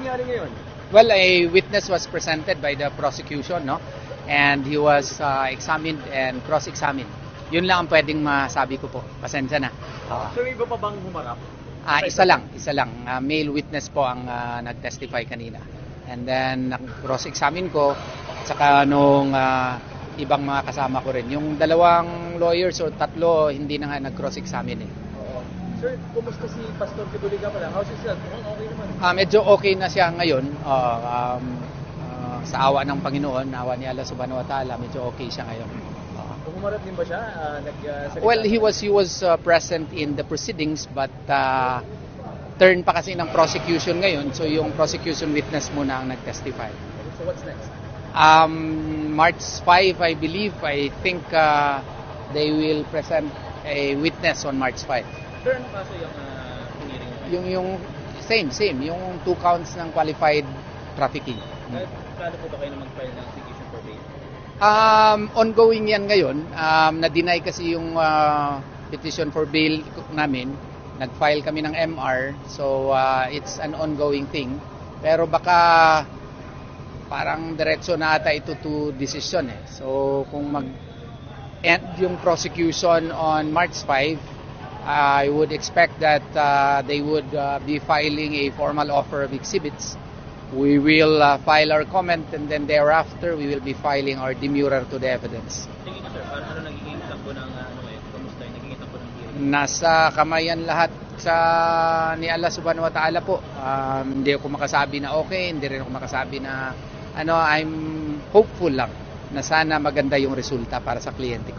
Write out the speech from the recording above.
nangyari ngayon? Well, a witness was presented by the prosecution, no? And he was examined and cross-examined. Yun lang ang pwedeng masabi ko po. Pasensya na. So, iba pa bang humarap? Isa lang. Male witness po ang nag-testify kanina. And then, cross-examine ko, saka nung ibang mga kasama ko rin. Yung dalawang lawyers o tatlo, hindi na nga nag-cross-examine eh. Sir, kumusta si Pastor Kibuliga pala? How's his health? Okay naman. Medyo okay na siya ngayon. Sa awa ng Panginoon, awa ni Allah Subhanahu wa Ta'ala, medyo okay siya ngayon. Humarap din ba siya? Well, he was present in the proceedings, but turn pa kasi ng prosecution ngayon. So yung prosecution witness muna ang nag-testify. So what's next? March 5, I believe. I think they will present a witness on March 5. Sir, anong kaso yung hearing? Yung same. Yung 2 counts ng qualified trafficking. Kano po ba kayo na mag-file ng application for bail? Ongoing yan ngayon. Na-deny kasi yung petition for bail namin. Nag-file kami ng MR. So, it's an ongoing thing. Pero baka parang diretso na ata ito to decision eh. So, kung mag-end yung prosecution on March 5, I would expect that they would be filing a formal offer of exhibits. We will file our comment and then thereafter we will be filing our demurrer to the evidence. Tingin niyo sir, ano nagiging takbo ng kamusta yung nagiging takbo ng hearing? Nasa kamayan lahat ni Allah Subhanahu wa Ta'ala po. Hindi ako makasabi na okay, hindi rin ako makasabi na I'm hopeful lang na sana maganda yung resulta para sa kliyente ko.